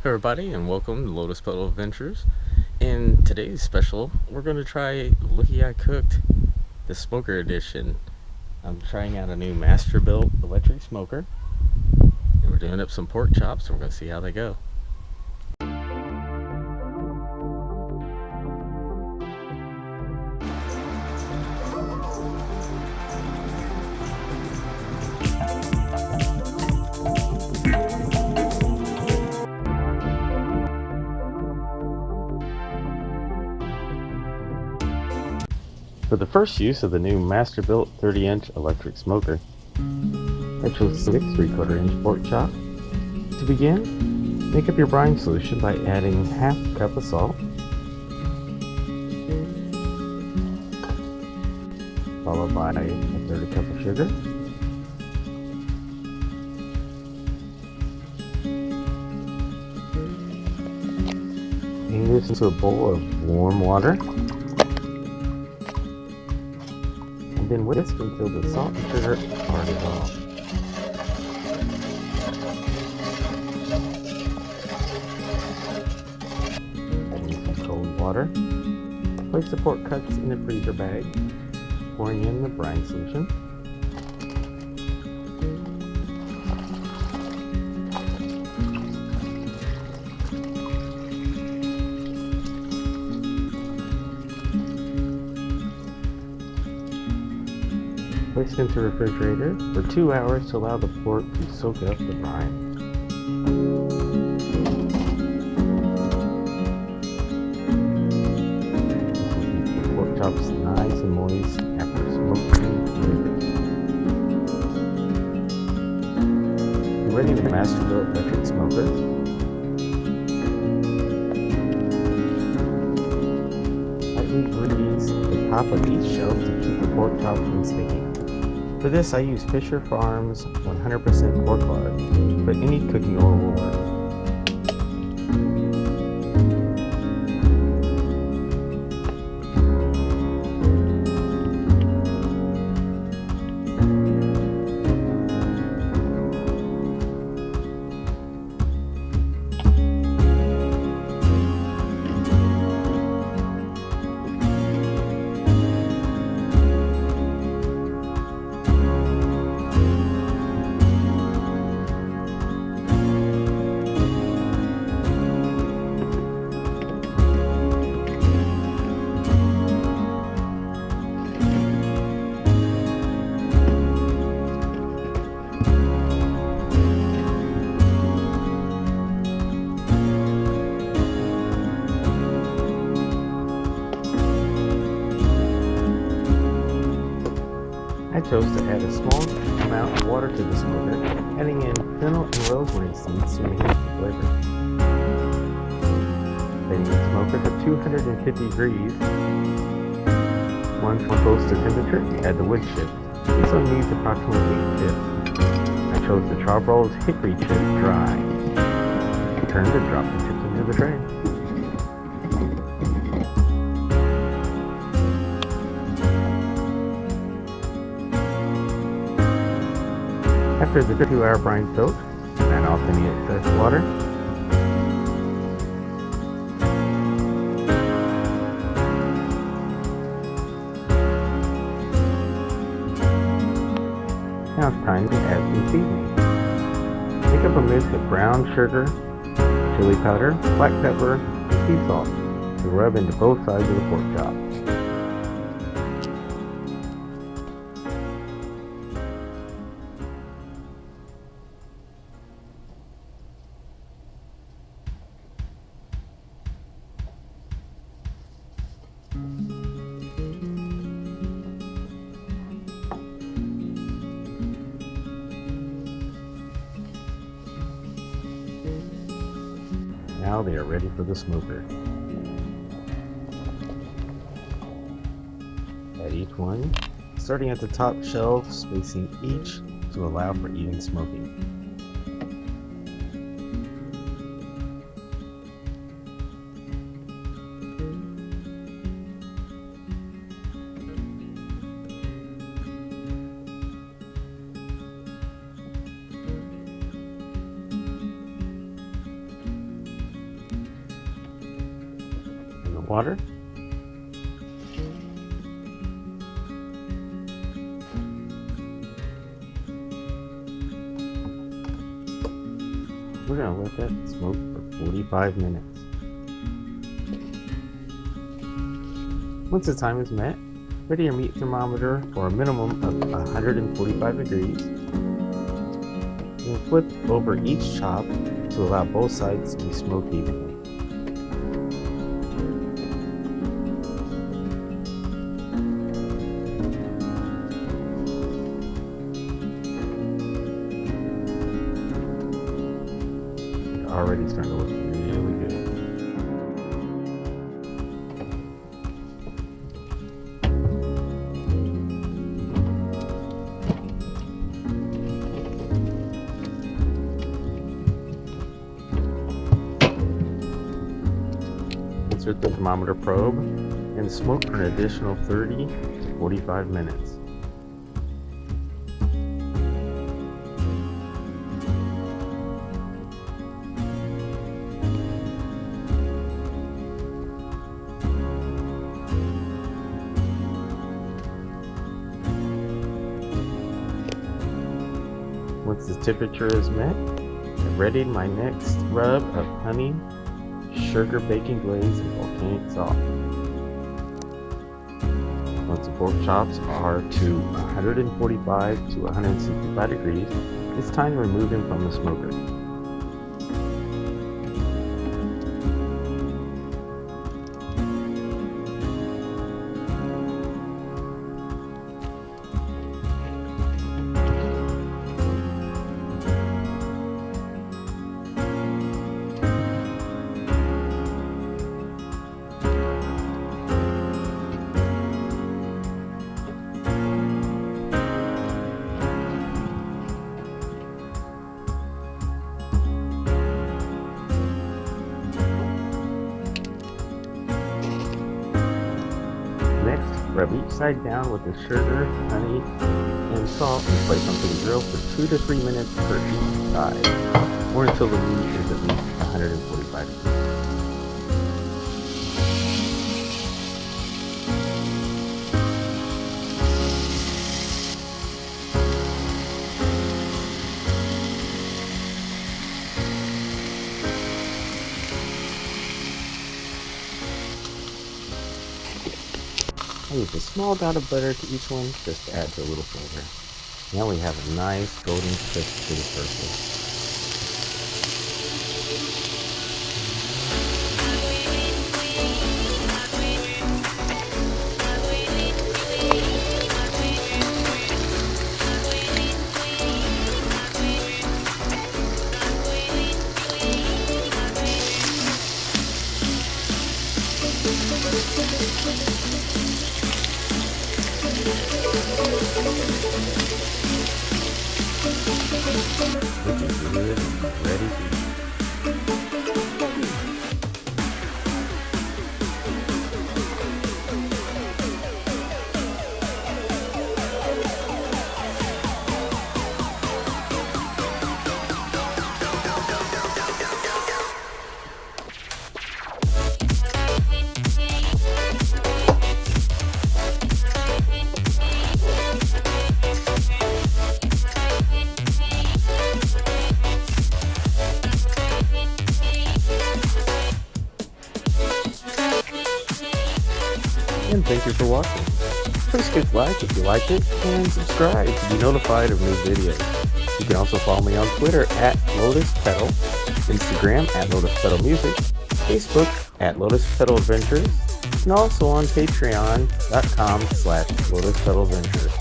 everybody, and welcome to Lotus Petal Adventures. In today's special, we're going to try Looky I Cooked, the Smoker Edition. I'm trying out a new Masterbuilt electric smoker, and we're doing up some pork chops, and we're going to see how they go. For the first use of the new Masterbuilt 30-inch electric smoker, I chose 6 3/4-inch pork chop. To begin, make up your brine solution by adding half a cup of salt, followed by a 1/3 cup of sugar, and this into a bowl of warm water. Then whisk until the salt and sugar are dissolved. Adding some cold water. Place the pork cuts in a freezer bag, pouring in the brine solution. Place it into the refrigerator for 2 hours to allow the pork to soak up the brine. This will keep the pork chops nice and moist after smoking flavors. You're ready to Masterbuilt electric smoker. Lightly grease the top of each shelf to keep the pork chop from sticking. For this, I use Fisher Farms 100% pork lard, but any cooking oil will work. I chose to add a small amount of water to the smoker, adding in fennel and rosemary seeds to enhance the flavor. Setting the smoker to 250 degrees. Once close to temperature, add the wood chips. This one needs approximately 8 chips. I chose the Charbroil's hickory chip dry. Turn to drop the chips into the tray. After the 2-hour brine soak, fan off any excess water. Now it's time to add some seasoning. Make up a mix of brown sugar, chili powder, black pepper, and sea salt to rub into both sides of the pork chop. Now they are ready for the smoker. Add each one, starting at the top shelf, spacing each to allow for even smoking. water. We're gonna let that smoke for 45 minutes. Once the time is met, ready your meat thermometer for a minimum of 145 degrees. We'll flip over each chop to allow both sides to be smoked evenly. Already starting to look really good. Insert the thermometer probe and smoke for an additional 30 to 45 minutes. Once the temperature is met, I've readied my next rub of honey, sugar bacon glaze, and volcanic salt. Once the pork chops are to 145 to 165 degrees, it's time to remove them from the smoker. Next, rub each side down with the sugar, honey, and salt and place onto the grill for 2 to 3 minutes per each side, or until the meat is at least 145 degrees. I use a small dot of butter to each one just to add to a little flavor. Now we have a nice golden crisp to the surface. Looking good and ready to eat. And thank you for watching. Please click like if you liked it, and subscribe to be notified of new videos. You can also follow me on Twitter at Lotus Petal, Instagram at Lotus Petal Music, Facebook at Lotus Petal Adventures, and also on Patreon.com/Lotus Petal Adventures.